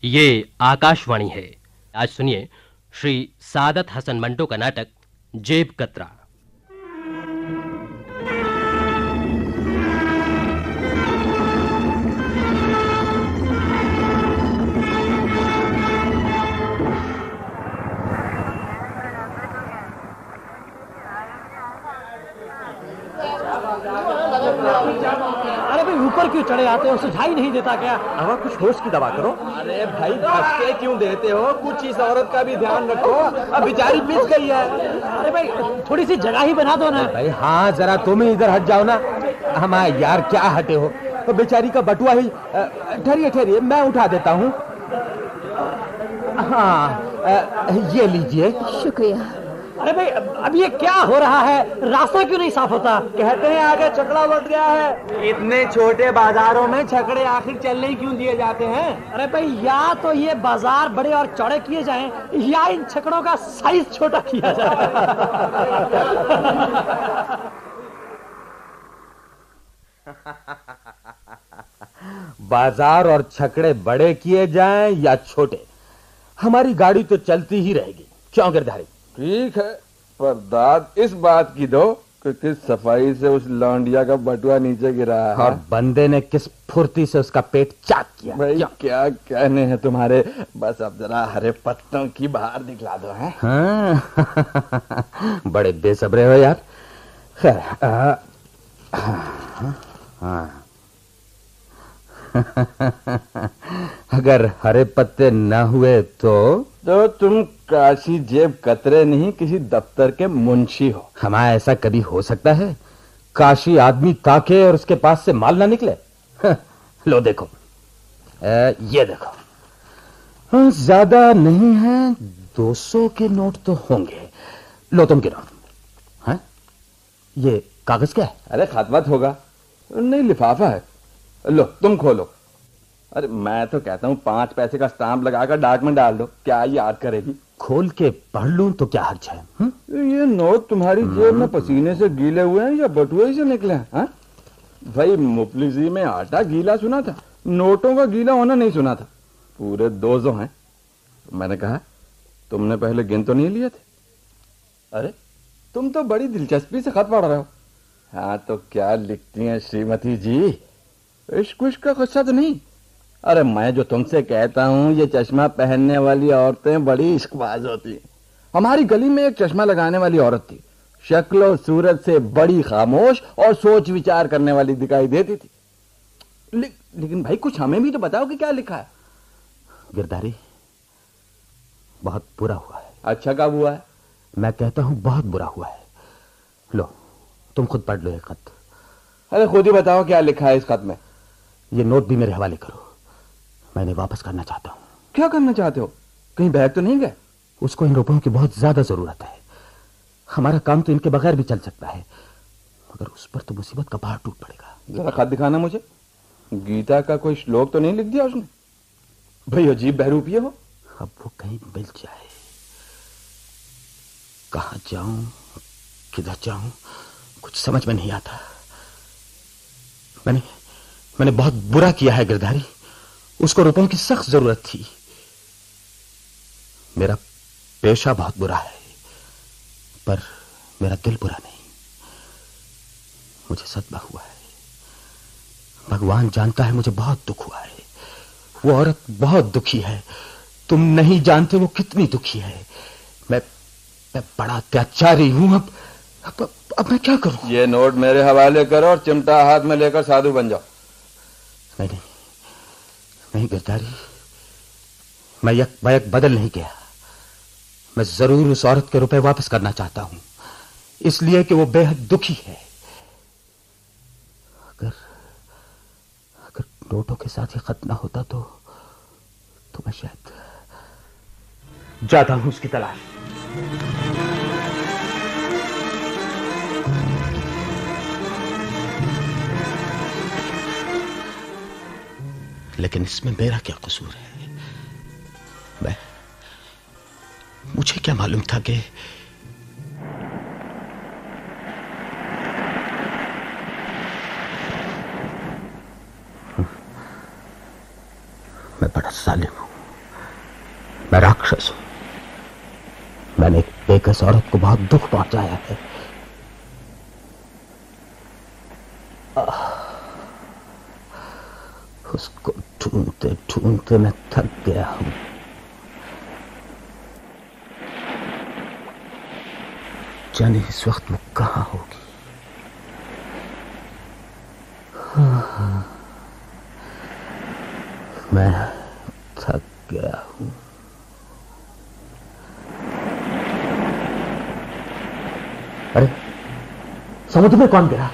ये आकाशवाणी है। आज सुनिए श्री सादत हसन मंटो का नाटक जेब कतरा। अरे भाई ऊपर क्यों चढ़े आते हो? सुझाई नहीं देता क्या? हवा कुछ होश की दवा करो। अरे भाई धक्के क्यों देते हो? कुछ इस औरत का भी ध्यान रखो, अब बेचारी पिस गई है। अरे भाई थोड़ी सी जगह ही बना दो ना। भाई हाँ, जरा तुम ही इधर हट जाओ ना। हम यार क्या हटे हो, तो बेचारी का बटुआ ही। ठहरिए ठहरिए, मैं उठा देता हूँ। हाँ, ये लीजिए। शुक्रिया। अरे भाई अब ये क्या हो रहा है? रास्ता क्यों नहीं साफ होता? कहते हैं आगे छकड़ा बच गया है। इतने छोटे बाजारों में छकड़े आखिर चलने ही क्यों दिए जाते हैं? अरे भाई या तो ये बाजार बड़े और चौड़े किए जाएं, या इन छकड़ों का साइज छोटा किया जाए। बाजार और छकड़े बड़े किए जाएं या छोटे, हमारी गाड़ी तो चलती ही रहेगी। क्यों गिरधारी? ठीक है, पर दाद इस बात की दो कि किस सफाई से उस लौंडिया का बटुआ नीचे गिरा है और बंदे ने किस फुर्ती से उसका पेट चाक किया। भाई क्या कहने हैं तुम्हारे, बस अब जरा हरे पत्तों की बाहर दिखला दो। हैं हाँ। बड़े बेसब्रे हो यार। खैर अगर हरे पत्ते न हुए तो तुम काशी जेब कतरे नहीं, किसी दफ्तर के मुंशी हो। हमारा ऐसा कभी हो सकता है? काशी आदमी ताके और उसके पास से माल ना निकले। लो देखो, ये देखो। हाँ, ज्यादा नहीं है, 200 के नोट तो होंगे। लो तुम गिनो। हाँ, ये कागज क्या है? अरे खतवत होगा। नहीं, लिफाफा है। लो तुम खोलो। अरे मैं तो कहता हूँ 5 पैसे का स्टाम्प लगाकर डाक में डाल दो, क्या याद करेगी। खोल के पढ़ लूं तो क्या हर्ज है? ये नोट तुम्हारी जेब में पसीने से गीले हुए हैं या बटुए से निकले हैं? हा? भाई मुफलिसी में आटा गीला सुना था, नोटों का गीला होना नहीं सुना था। पूरे 200 हैं। मैंने कहा तुमने पहले गिन तो नहीं लिए थे? अरे तुम तो बड़ी दिलचस्पी से खत पढ़ रहे हो। हाँ तो क्या लिखती हैं श्रीमती जी? इश्क विश्क का कस्सा तो नहीं? अरे मैं जो तुमसे कहता हूँ, ये चश्मा पहनने वाली औरतें बड़ी इश्कबाज होती हैं। हमारी गली में एक चश्मा लगाने वाली औरत थी, शक्ल और सूरत से बड़ी खामोश और सोच विचार करने वाली दिखाई देती थी। लेकिन भाई कुछ हमें भी तो बताओ कि क्या लिखा है। गिरधारी, बहुत बुरा हुआ है। अच्छा कब हुआ है? मैं कहता हूँ बहुत बुरा हुआ है। लो तुम खुद पढ़ लो ये खत। अरे खुद ही बताओ क्या लिखा है इस खत में। ये नोट भी मेरे हवाले करो, मैंने वापस करना चाहता हूँ। क्या करना चाहते हो? कहीं बैग तो नहीं गए? उसको इन रुपयों की बहुत ज्यादा जरूरत है। हमारा काम तो इनके बगैर भी चल सकता है, मगर उस पर तो मुसीबत का पहाड़ टूट पड़ेगा। जरा खत दिखाना मुझे। गीता का कोई श्लोक तो नहीं लिख दिया उसने? भाई अजीब बहरूपी हो। अब वो कहीं मिल जाए। कहां जाऊं, किधर जाऊं, कुछ समझ में नहीं आता। मैंने बहुत बुरा किया है गिरधारी। उसको रुपयों की सख्त जरूरत थी। मेरा पेशा बहुत बुरा है, पर मेरा दिल बुरा नहीं। मुझे सदमा हुआ है। भगवान जानता है मुझे बहुत दुख हुआ है। वो औरत बहुत दुखी है। तुम नहीं जानते वो कितनी दुखी है। मैं बड़ा अत्याचारी हूं। अब मैं क्या करूं? ये नोट मेरे हवाले करो और चिमटा हाथ में लेकर साधु बन जाओ। नहीं गिरधारी, मैं यक बदल नहीं गया। मैं जरूर उस औरत के रुपए वापस करना चाहता हूं, इसलिए कि वो बेहद दुखी है। अगर नोटों के साथ ही खत ना होता तो मैं शायद जाता हूं उसकी तलाश। लेकिन इसमें मेरा क्या कसूर है? मुझे क्या मालूम था कि मैं बड़ा जालिम हूं। मैं राक्षस हूं। मैंने एक बेकस औरत को बहुत दुख पहुंचाया है। उसको ढूंढते ढूंढते मैं थक गया हूं। जाने इस वक्त वो कहां होगी। मैं थक गया हूं। अरे समुद्र में कौन गिरा?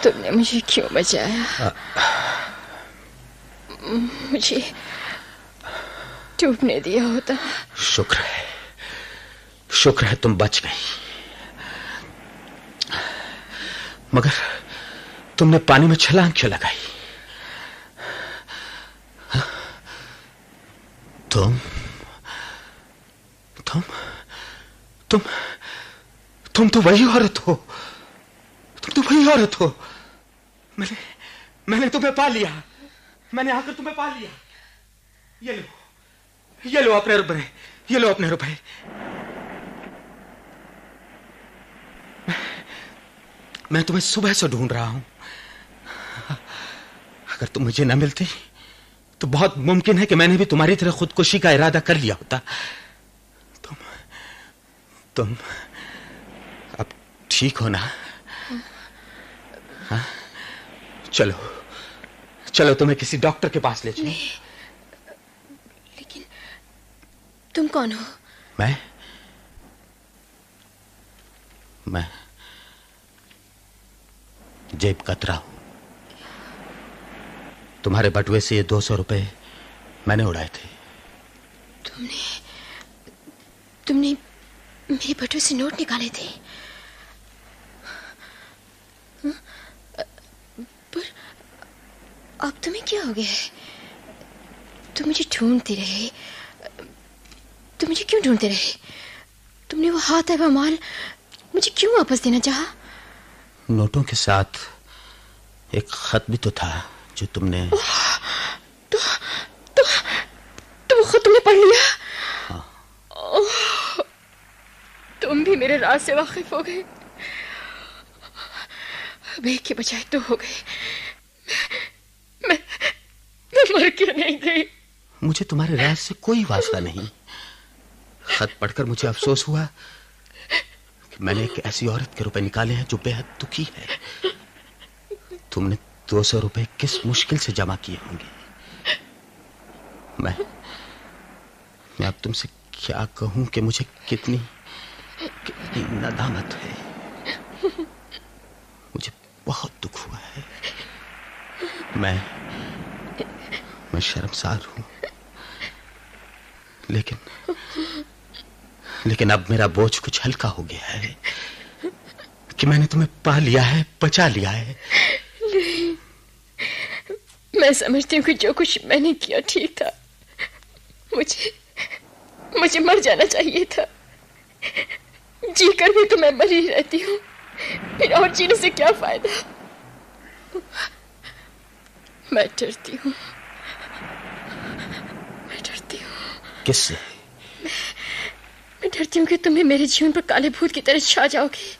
तुमने मुझे क्यों बचाया? मुझे डूबने दिया होता। शुक्र है तुम बच गई। मगर तुमने पानी में छलांग क्यों लगाई? तुम तो वही औरत हो। मैंने तुम्हें पा लिया। मैंने आकर तुम्हें पा लिया। ये लो अपने रुपए। ये लो अपने रुपए। मैं तुम्हें सुबह से ढूंढ रहा हूं। अगर तुम मुझे न मिलती तो बहुत मुमकिन है कि मैंने भी तुम्हारी तरह खुदकुशी का इरादा कर लिया होता। तुम अब ठीक हो ना? हाँ? चलो तुम्हें किसी डॉक्टर के पास ले चलो। लेकिन तुम कौन हो? मैं जेब कतरा हूं। तुम्हारे बटुए से ये 200 रुपए मैंने उड़ाए थे। तुमने मेरे बटुए से नोट निकाले थे? पर अब तुम्हें क्या हो गया है? तुम मुझे ढूंढते रहे। तुम मुझे क्यों ढूंढते रहे? तुमने वो हाथ है वो माल मुझे क्यों वापस देना चाहा? नोटों के साथ एक खत भी तो था जो तुमने तो वो खत तुमने पढ़ लिया? हाँ। तुम भी मेरे राज से वाकिफ हो गए। अब एक के बजाय दो हो गए। मैं मर क्यों नहीं गई? मुझे तुम्हारे राज से कोई वास्ता नहीं। खत पढ़कर मुझे अफसोस हुआ कि मैंने एक ऐसी औरत के रुपए निकाले हैं जो बेहद दुखी है। तुमने 200 रुपए किस मुश्किल से जमा किए होंगे। मैं अब तुमसे क्या कहूं कि मुझे कितनी नदामत है। मुझे बहुत दुख हुआ है। मैं शर्मसार हूं। लेकिन अब मेरा बोझ कुछ हल्का हो गया है कि मैंने तुम्हें पा लिया है, बचा लिया है। नहीं, मैं समझती हूँ कि जो कुछ मैंने किया ठीक था। मुझे मर जाना चाहिए था। जीकर भी तो मैं मरी रहती हूँ। फिर और जीने से क्या फायदा? मैं डरती हूँ। किससे? मैं डरती हूँ कि तुम्हें मेरे जीवन पर काले भूत की तरह छा जाओगी।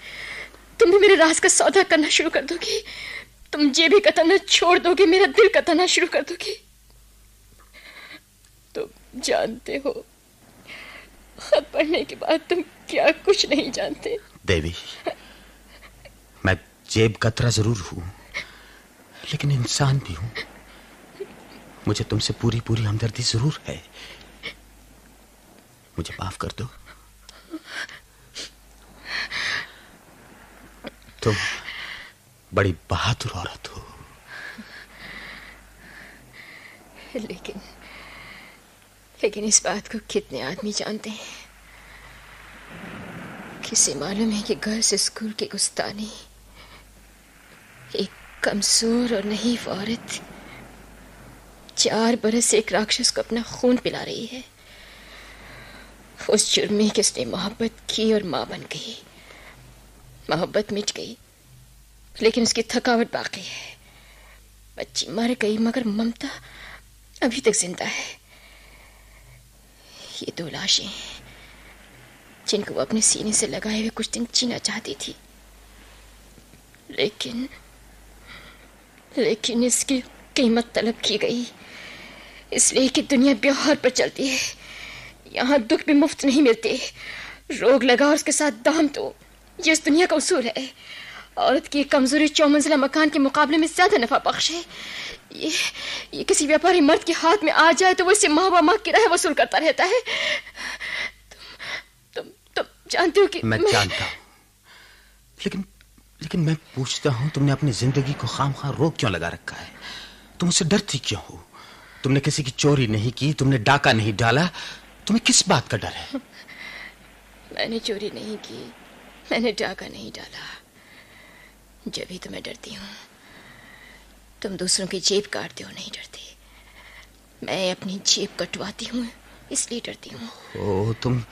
तुम भी मेरे राज का सौदा करना शुरू कर दोगी। तुम जेबी कतरना छोड़ दोगी, मेरा दिल कतरना शुरू कर दोगी। तुम जानते हो, खत पढ़ने के बाद तुम क्या कुछ नहीं जानते। देवी, मैं जेब कतरा जरूर हूं, लेकिन इंसान भी हूं। मुझे तुमसे पूरी हमदर्दी जरूर है। मुझे माफ कर दो। तुम बड़ी बहादुर औरत हो। लेकिन इस बात को कितने आदमी जानते हैं? किसे मालूम है कि घर से स्कूल की गुस्तानी एक कमजोर और नहीफ औरत 4 बरस से एक राक्षस को अपना खून पिला रही है। उस जुर्म में कि उसने मोहब्बत की और मां बन गई। मोहब्बत मिट गई, लेकिन उसकी थकावट बाकी है। बच्ची मर गई, मगर ममता अभी तक जिंदा है। ये 2 लाशें हैं जिनको वो अपने सीने से लगाए हुए कुछ दिन जीना चाहती थी, लेकिन इसकी कीमत तलब की गई, इसलिए कि दुनिया व्यवहार पर चलती है। यहाँ दुख भी मुफ्त नहीं मिलते। रोग लगा और उसके साथ दाम तो ये इस दुनिया का उसूल है। औरत की कमजोरी 4 मंजिला मकान के मुकाबले में ज्यादा नफा बख्श है। ये किसी व्यापारी मर्द के हाथ में आ जाए तो वो इसे माह किराया वसूल करता रहता है। तुम जानते हो कि मैं जानता हूं, लेकिन मैं पूछता हूं, तुमने अपनी जिंदगी को खामखा रोक क्यों लगा रखा है? तुम उससे डरती क्यों हो? तुमने किसी की चोरी नहीं की, तुमने डाका नहीं डाला, तुम्हें किस बात का डर है? मैंने चोरी नहीं की, मैंने डाका नहीं डाला। जब भी तुम्हें डरती हूँ, तुम दूसरों की जेब काटते हो, नहीं डरती। मैं अपनी जेब कटवाती हूँ, इसलिए डरती हूँ। ओ, तुम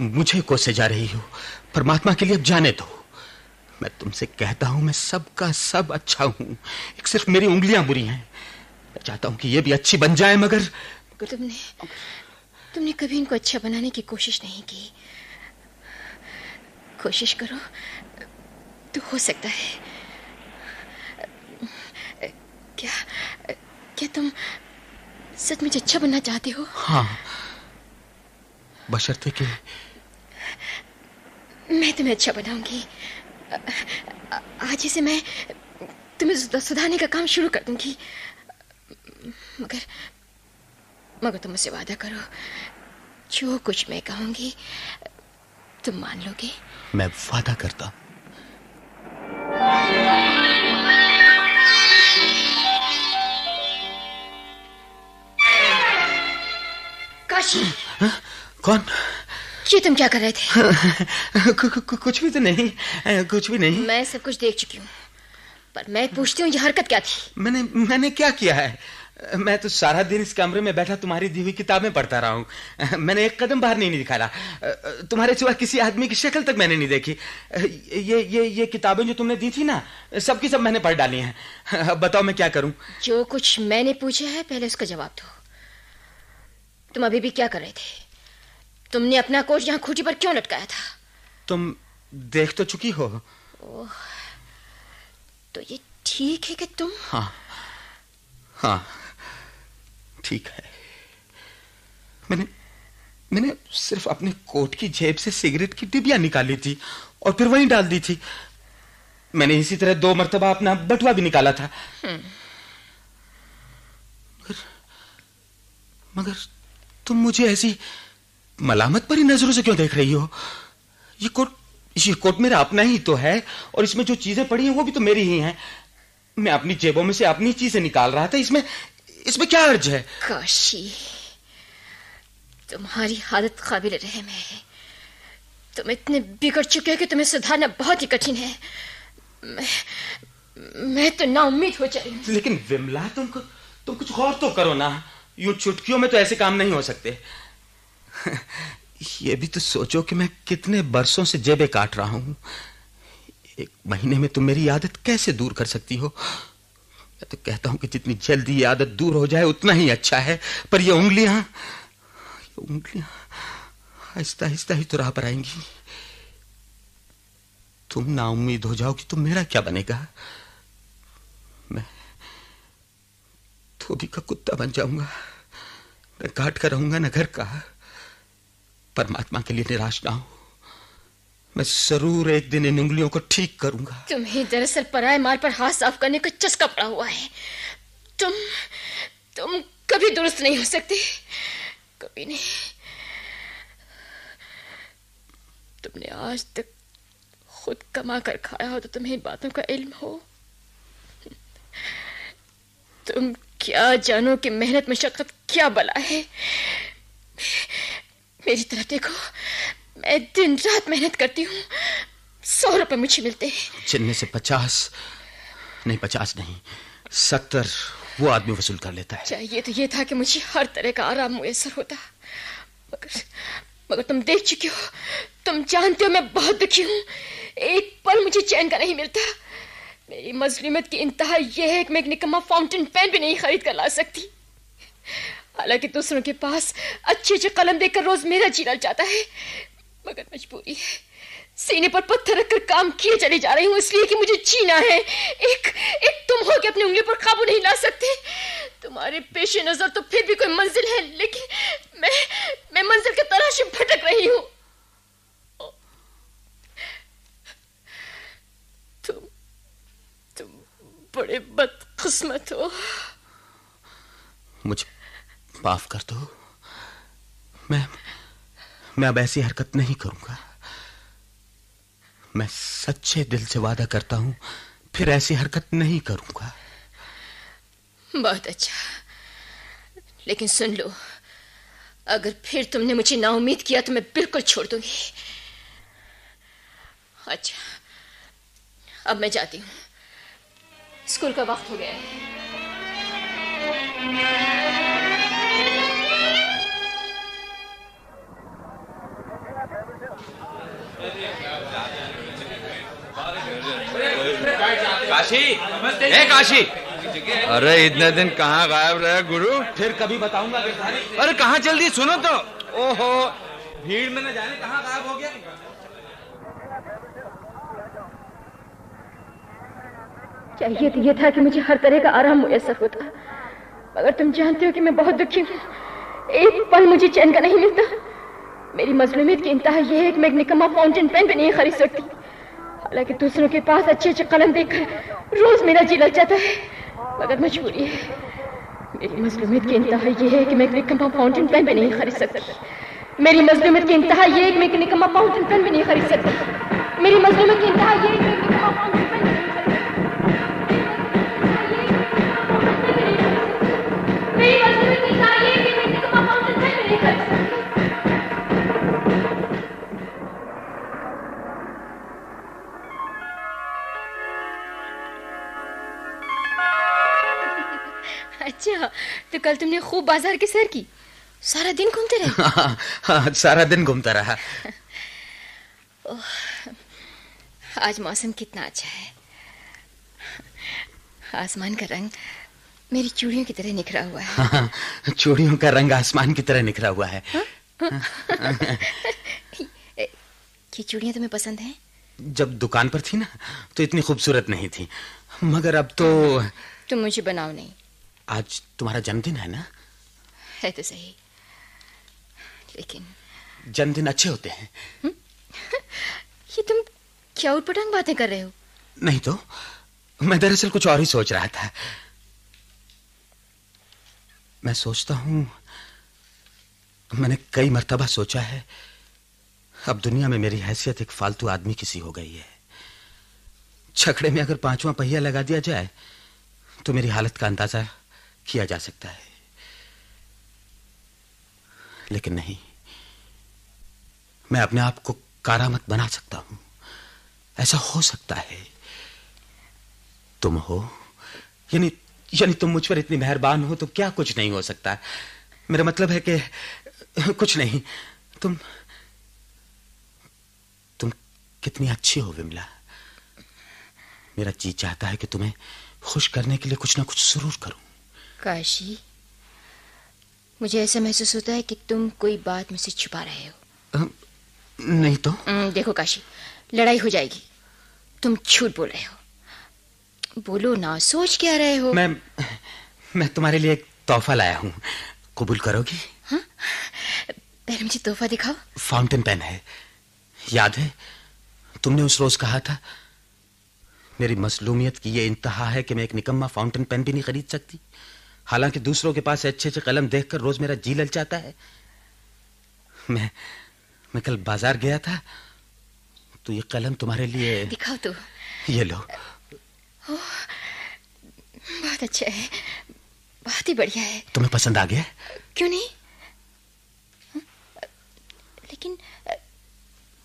मुझे कोसे जा रही हो। परमात्मा के लिए अब जाने दो। मैं तुमसे कहता हूँ, मैं सबका सब अच्छा हूँ, एक सिर्फ मेरी उंगलियां बुरी हैं। मैं चाहता हूँ कि ये भी अच्छी बन जाए, मगर तुमने कभी इनको अच्छा बनाने की कोशिश नहीं की। कोशिश करो तो हो सकता है। क्या तुम सचमुच अच्छा बनना चाहते हो? हाँ, बशर्ते कि मैं तुम्हें अच्छा बनाऊंगी। आज ही से मैं तुम्हें सुधारने का काम शुरू कर दूंगी। मगर तुम मुझसे वादा करो, जो कुछ मैं कहूंगी तुम मान लोगे? मैं वादा करता हूं। काशी। कौन? ये तुम क्या कर रहे थे? कुछ भी तो नहीं, कुछ भी नहीं। मैं सब कुछ देख चुकी हूँ, पर मैं पूछती हूँ, ये हरकत क्या थी? मैंने क्या किया है? मैं तो सारा दिन इस कमरे में बैठा तुम्हारी दी हुई किताबें पढ़ता रहा हूँ। मैंने एक कदम बाहर नहीं निकाला। तुम्हारे सिवा किसी आदमी की शक्ल तक मैंने नहीं देखी। ये किताबें जो तुमने दी थी ना, सब की सब मैंने पढ़ डाली हैं। अब बताओ मैं क्या करूं? जो कुछ मैंने पूछा है पहले उसका जवाब दो। तुम अभी भी क्या कर रहे थे? तुमने अपना कोट यहाँ खूंटी पर क्यों लटकाया था? तुम देख तो चुकी हो। ओह, तो ये ठीक है कि तुम... हाँ, ठीक है। मैंने सिर्फ अपने कोट की जेब से सिगरेट की डिबिया निकाली थी और फिर वहीं डाल दी थी। मैंने इसी तरह 2 मर्तबा अपना बटुआ भी निकाला था। मगर तुम मुझे ऐसी मलामत भरी नजरों से क्यों देख रही हो? ये कोट मेरा अपना ही तो है, और इसमें जो चीजें पड़ी हैं वो भी तो मेरी ही हैं। मैं अपनी जेबों में से अपनी चीजें निकाल रहा था, इसमें क्या अर्ज है? काशी, तुम्हारी हालत काबिल रहम है। तुम इतने बिगड़ चुके हो कि तुम्हें सुधारना बहुत ही कठिन है। मैं तो नाउम्मीद हो चली हूं। लेकिन विमला, तुम कुछ गौर तो करो ना। यूं चुटकियों में तो ऐसे काम नहीं हो सकते। ये भी तो सोचो कि मैं कितने बरसों से जेबें काट रहा हूं। 1 महीने में तुम मेरी आदत कैसे दूर कर सकती हो? मैं तो कहता हूं कि जितनी जल्दी ये आदत दूर हो जाए उतना ही अच्छा है। पर ये उंगलियां आहिस्ता आहिस्ता ही तो राह पर आएंगी। तुम नाउम्मीद हो जाओ कि तुम मेरा क्या बनेगा। मैं धोबी का कुत्ता बन जाऊंगा, न काट कर रहूंगा न घर का। परमात्मा के लिए निराश ना हो, मैं जरूर एक दिन इन उंगलियों को ठीक करूंगा। तुम्हें दरअसल पराये माल पर हाथ साफ करने का चस्का पड़ा हुआ है। तुम कभी दुरुस्त नहीं हो सकते, कभी नहीं। तुमने आज तक खुद कमा कर खाया हो तो तुम्हें इन बातों का इल्म हो। तुम क्या जानो कि मेहनत मशक्कत क्या बला है। मेरी तरफ देखो, मैं दिन रात मेहनत करती हूँ, 100 रुपए मुझे मिलते हैं। चिन्ने से 50 नहीं, 50 नहीं, 70 वो आदमी वसूल कर लेता है। चाहिए तो ये था कि मुझे हर तरह का आराम मुयसर होता, मगर तुम देख चुके हो, तुम जानते हो मैं बहुत दुखी हूँ। एक पल मुझे चैन का नहीं मिलता। मेरी मजलूमियत की इंतहा यह है कि मैं एक निकम्मा फाउंटेन पेन भी नहीं खरीद कर ला सकती। हालांकि दूसरों के पास अच्छे अच्छे कलम देखकर रोज मेरा जी लल जाता है, मगर मजबूरी है। सीने पर पत्थर रखकर काम किए चली जा रही हूँ, इसलिए कि मुझे जीना है। एक तुम हो कि अपनी उंगली पर काबू नहीं ला सकते। तुम्हारे पेशे नजर तो फिर भी कोई मंजिल है, लेकिन मैं मंजिल की तलाश में भटक रही हूँ। तुम बड़े बदकिस्मत हो। मुझे माफ कर दो। मैं अब ऐसी हरकत नहीं करूंगा। मैं सच्चे दिल से वादा करता हूं, फिर ऐसी हरकत नहीं करूंगा। बहुत अच्छा, लेकिन सुन लो, अगर फिर तुमने मुझे नाउम्मीद किया तो मैं बिल्कुल छोड़ दूंगी। अच्छा, अब मैं जाती हूँ, स्कूल का वक्त हो गया है। काशी, ए काशी। अरे इतने दिन कहाँ गायब रहे गुरु? फिर कभी बताऊंगा। अरे कहाँ चल दी, सुनो तो। ओहो, भीड़ में न जाने कहाँ गायब हो गया। चाहिए तो ये था कि मुझे हर तरह का आराम मुयसर होता, मगर तुम जानते हो कि मैं बहुत दुखी हूँ। एक पल मुझे चैन का नहीं मिलता। मेरी मजलूमियत की इंतहा यह है कि मैं एक निकम्मा फाउंटेन पेन भी नहीं खरीद सकती। हालांकि दूसरों के पास अच्छे अच्छे कलम देखकर रोज मेरा जी लग जाता है, मगर मजबूरी है। मेरी मजलूमियत की इंतहा यह है कि मैं एक निकम्मा फाउंटेन पेन भी नहीं खरीद सकती। मेरी मजलूमियत की इंतहा यह है कि मैं एक निकम्मा फाउंटेन पेन भी नहीं खरीद सकती। मेरी मजलूमियत की इंतहा यह है कि मैं एक निकम्मा फाउंटेन पेन भी नहीं खरीद सकती। मेरी मजलूमियत की इंतहा यह है कि मैं एक निकम्मा फाउंटेन पेन भी नहीं खरीद सकती। अच्छा, तो कल तुमने खूब बाजार की सैर की? सारा दिन घूमते रहे? हाँ, सारा दिन घूमता रहा। आज मौसम कितना अच्छा है। आसमान का रंग मेरी चूड़ियों की तरह निखरा हुआ है। हाँ, चूड़ियों का रंग आसमान की तरह निखरा हुआ है। ये चूड़ियां तुम्हें पसंद हैं? जब दुकान पर थी ना तो इतनी खूबसूरत नहीं थी, मगर अब तो। तुम मुझे बनाओ नहीं। आज तुम्हारा जन्मदिन है ना? है तो सही, लेकिन जन्मदिन अच्छे होते हैं। ये तुम क्या उटपटांग बातें कर रहे हो? नहीं तो मैं दरअसल कुछ और ही सोच रहा था। मैं सोचता हूं, मैंने कई मर्तबा सोचा है, अब दुनिया में मेरी हैसियत एक फालतू आदमी की सी हो गई है। छकड़े में अगर 5वां पहिया लगा दिया जाए तो मेरी हालत का अंदाजा किया जा सकता है, लेकिन नहीं, मैं अपने आप को कारामत बना सकता हूं। ऐसा हो सकता है। तुम हो, यानी तुम मुझ पर इतनी मेहरबान हो तो क्या कुछ नहीं हो सकता? मेरा मतलब है कि कुछ नहीं। तुम कितनी अच्छी हो विमला। मेरा जी चाहता है कि तुम्हें खुश करने के लिए कुछ ना कुछ जरूर करूं। काशी, मुझे ऐसा महसूस होता है कि तुम कोई बात मुझसे छुपा रहे हो। नहीं तो। देखो काशी, लड़ाई हो जाएगी। तुम झूठ बोल रहे हो। बोलो ना, सोच क्या रहे हो? मैं तुम्हारे लिए एक तोहफा लाया हूं, कबूल करोगी? हाँ? पहले मुझे तोहफा दिखाओ। फाउंटेन पेन है। याद है तुमने उस रोज कहा था, मेरी मसलूमियत की ये इंतहा है कि मैं एक निकम्मा फाउंटेन पेन भी नहीं खरीद सकती, हालांकि दूसरों के पास अच्छे अच्छे कलम देखकर रोज मेरा जी ललचाता है। मैं कल बाजार गया था तो ये कलम तुम्हारे लिए। दिखाओ तो। ये लो। बहुत अच्छा है, बहुत ही बढ़िया है। तुम्हें पसंद आ गया? क्यों नहीं? लेकिन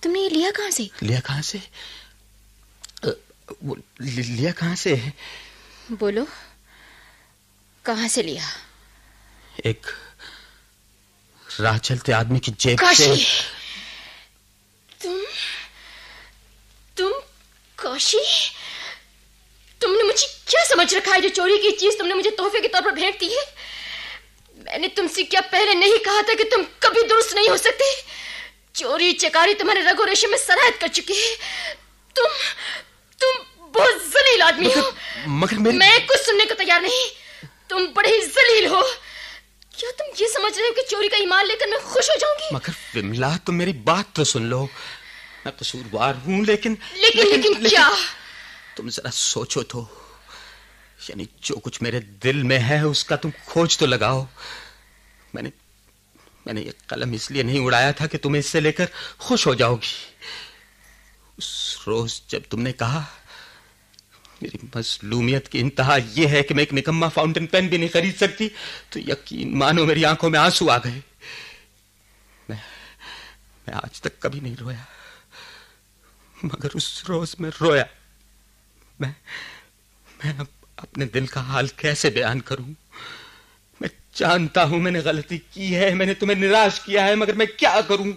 तुमने ये लिया कहाँ से? लिया कहाँ से? लिया कहाँ से? बोलो, कहाँ से लिया? एक राह चलते आदमी की जेब काशी। से। तुम काशी? तुमने मुझे क्या समझ रखा है? जो चोरी की चीज तुमने मुझे तोहफे के तौर पर भेंट दी है। मैंने तुमसे क्या पहले नहीं कहा था कि तुम कभी दुरुस्त नहीं हो सकते? चोरी चकारी तुम्हारे रगो रेशे में सराहत कर चुकी है। तुम बहुत जलील आदमी हो। मगर मैं कुछ सुनने को तैयार नहीं। तुम बड़े ही जलील हो। क्या तुम ये समझ रहे हो कि चोरी का ईमान लेकर मैं खुश हो जाऊंगी? मगर विमला, तुम मेरी बात तो सुन लो। मैं कसूरवार हूं, लेकिन क्या? तुम जरा सोचो तो। यानी जो कुछ मेरे दिल में है उसका तुम खोज तो लगाओ। मैंने ये कलम इसलिए नहीं उड़ाया था कि तुम्हें इससे लेकर खुश हो जाओगी। उस रोज जब तुमने कहा मेरी मजलूमियत की इंतहा यह है कि मैं एक निकम्मा फाउंटेन पेन भी नहीं खरीद सकती, तो यकीन मानो मेरी आंखों में आंसू आ गए। मैं आज तक कभी नहीं रोया, मगर उस रोज मैं रोया। मैं अब अपने दिल का हाल कैसे बयान करूं? मैं जानता हूं मैंने गलती की है, मैंने तुम्हें निराश किया है, मगर मैं क्या करूं?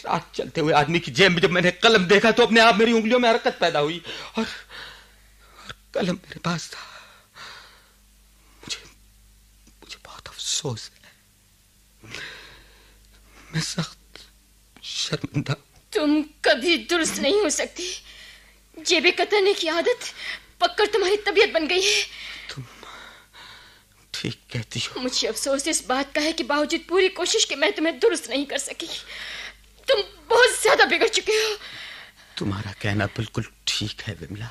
रात चलते हुए आदमी की जेब में जब मैंने कलम देखा तो अपने आप मेरी उंगलियों में हरकत पैदा हुई और कलम मेरे पास था। मुझे बहुत अफसोस है। मैं सख्त शर्मिंदा। तुम कभी दुरुस्त नहीं हो सकती। जेबें कतरने की आदत पक्कर तुम्हारी तबीयत बन गई है। तुम ठीक कहती हो। मुझे अफसोस इस बात का है कि बावजूद पूरी कोशिश के मैं तुम्हें दुरुस्त नहीं कर सकी। तुम बहुत ज्यादा बिगड़ चुके हो। तुम्हारा कहना बिल्कुल ठीक है विमला,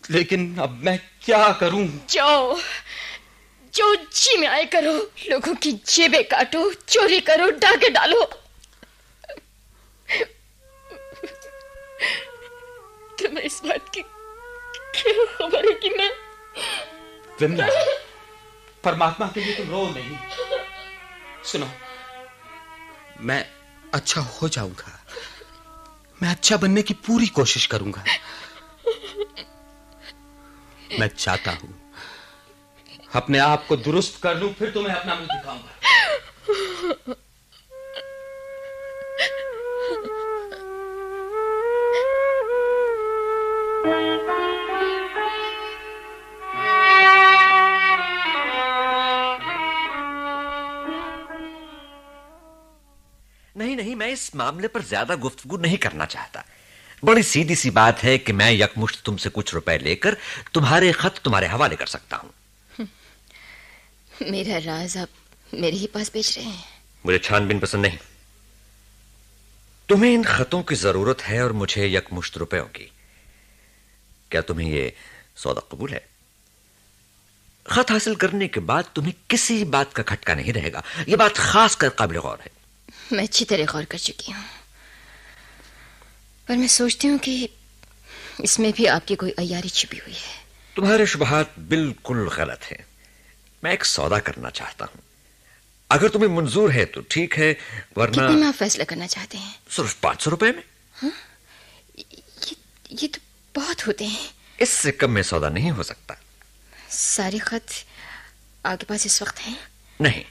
लेकिन अब मैं क्या करूं? जो जी में आए करो। लोगों की जेबें काटो, चोरी करो, डाके डालो। तुम्हें इस बात की क्या खबर है कि मैं विमला, परमात्मा के लिए तुम रो नहीं। सुनो, मैं अच्छा हो जाऊंगा। मैं अच्छा बनने की पूरी कोशिश करूंगा। मैं चाहता हूं अपने आप को दुरुस्त कर लूं, फिर तुम्हें अपना मुंह दिखाऊंगा। नहीं, मैं इस मामले पर ज्यादा गुफ्तगू नहीं करना चाहता। बड़ी सीधी सी बात है कि मैं यकमुश्त तुमसे कुछ रुपए लेकर तुम्हारे खत तुम्हारे हवाले कर सकता हूं। मेरा राज आप मेरे ही पास बेच रहे हैं? मुझे छानबीन पसंद नहीं। तुम्हें इन खतों की जरूरत है और मुझे यकमुश्त रुपयों की। क्या तुम्हें ये सौदा कबूल है? खत हासिल करने के बाद तुम्हें किसी बात का खटका नहीं रहेगा। यह बात खास कर काबिल गौर है। मैं अच्छी तरह गौर कर चुकी हूं, पर मैं सोचती हूँ कि इसमें भी आपकी कोई अय्यारी छिपी हुई है। तुम्हारे शुबहात बिल्कुल गलत हैं। मैं एक सौदा करना चाहता हूं। अगर तुम्हें मंजूर है तो ठीक है, वरना कितने में आप फैसला करना चाहते हैं? सिर्फ 500 रुपए में। हाँ? ये तो बहुत होते हैं। इससे कम में सौदा नहीं हो सकता। सारे खत आपके पास इस वक्त हैं? नहीं,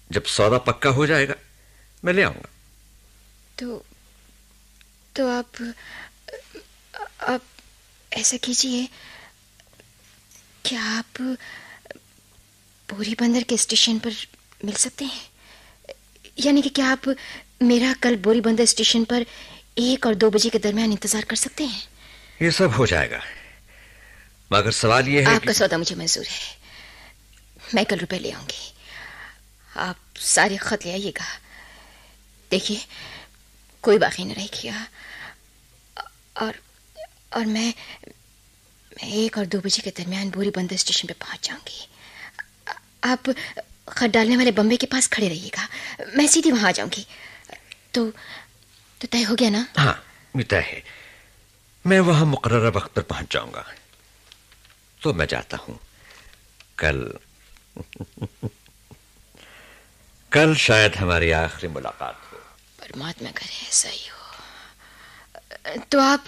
जब सौदा पक्का हो जाएगा मैं ले आऊंगा। तो आप ऐसा कीजिए, क्या आप बोरी बंदर के स्टेशन पर मिल सकते हैं? यानी कि क्या आप मेरा कल बोरी बंदर स्टेशन पर 1 और 2 बजे के दरमियान इंतजार कर सकते हैं? ये सब हो जाएगा, मगर सवाल ये है आपका सौदा मुझे मंजूर है। मैं कल रुपए ले आऊंगी। आप सारे खत ले आइएगा। देखिए, कोई बाकी न रहिएगा। और मैं 1 और 2 बजे के दरमियान बोरी बंदर स्टेशन पे पहुंच जाऊंगी। आप खत डालने वाले बम्बे के पास खड़े रहिएगा, मैं सीधी वहां आ जाऊंगी। तो तय हो गया ना? हाँ, तय है। मैं वहां मुकर्रर वक्त पर पहुंच जाऊंगा। तो मैं जाता हूं। कल शायद हमारी आखिरी मुलाकात हो। परमात्मा करे ऐसा ही हो। तो आप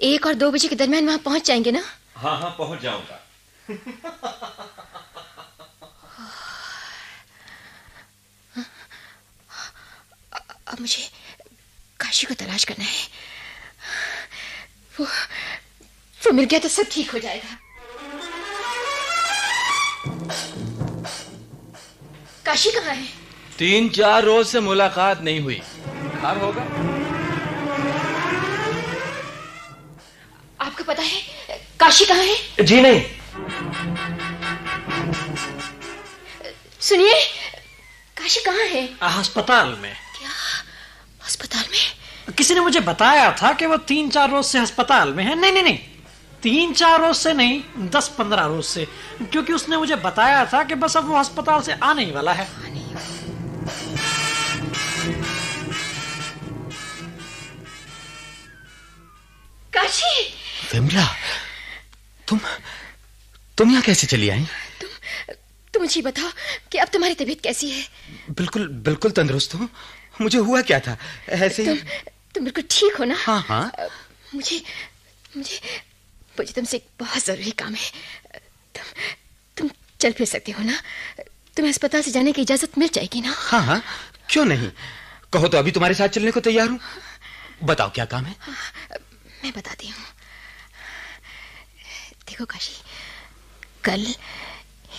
1 और 2 बजे के दरमियान वहां पहुंच जाएंगे ना? हाँ हाँ, पहुंच जाऊंगा। अब मुझे काशी को तलाश करना है। वो मिल गया तो सब ठीक हो जाएगा। काशी कहाँ है? 3-4 रोज से मुलाकात नहीं हुई, बुखार होगा। आपको पता है काशी कहाँ है? जी नहीं। सुनिए, काशी कहाँ है? अस्पताल में। क्या अस्पताल में? किसी ने मुझे बताया था कि वो 3-4 रोज से अस्पताल में है। नहीं, 3-4 रोज से नहीं, 10-15 रोज से, क्योंकि उसने मुझे बताया था कि बस अब वो अस्पताल से आने ही वाला है। काशी! विमला, तुम यहाँ कैसे चली आई? तुम मुझे बताओ कि अब तुम्हारी तबीयत कैसी है? बिल्कुल तंदुरुस्त हूँ। मुझे हुआ क्या था? ऐसे ही। तुम बिल्कुल ठीक हो ना? हाँ। मुझे तुमसे एक बहुत जरूरी काम है। तुम चल फिर सकते हो ना? तुम्हें अस्पताल से जाने की इजाजत मिल जाएगी ना? हाँ, क्यों नहीं। कहो तो अभी तुम्हारे साथ चलने को तैयार हूँ। बताओ क्या काम है? मैं बताती हूँ। देखो काशी, कल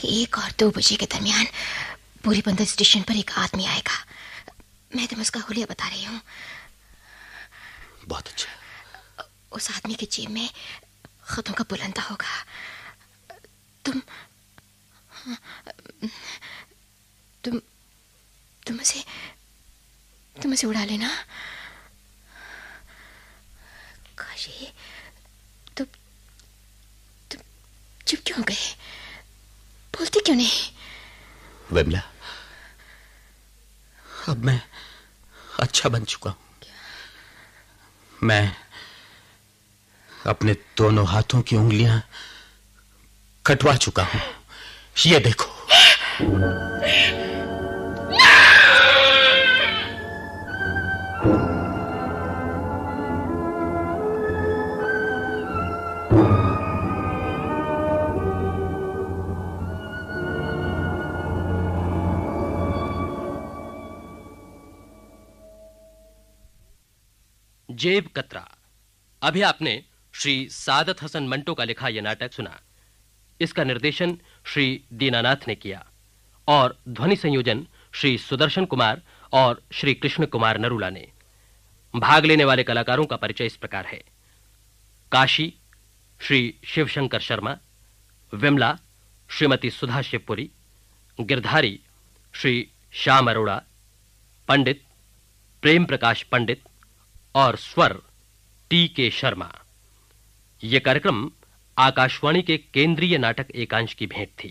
1 और 2 बजे के दरमियान पूरी बंदर स्टेशन पर एक आदमी आएगा। मैं तुम्हें उसका हुलिया बता रही हूँ। बहुत अच्छा। उस आदमी की जेब में खतों का बुलंदा होगा। तुम उसे उड़ा लेना। काशी, तुम चुप क्यों गए? बोलती क्यों नहीं? विमला, अब मैं अच्छा बन चुका हूं। मैं अपने दोनों हाथों की उंगलियां कटवा चुका हूं। ये देखो। जेब कतरा। अभी आपने श्री सादत हसन मंटो का लिखा यह नाटक सुना। इसका निर्देशन श्री दीनानाथ ने किया और ध्वनि संयोजन श्री सुदर्शन कुमार और श्री कृष्ण कुमार नरूला ने। भाग लेने वाले कलाकारों का परिचय इस प्रकार है। काशी श्री शिवशंकर शर्मा, विमला श्रीमती सुधा शिवपुरी, गिरधारी श्री श्याम अरोड़ा, पंडित प्रेम प्रकाश पंडित और स्वर टी.के. शर्मा। यह कार्यक्रम आकाशवाणी के केंद्रीय नाटक एकांश की भेंट थी।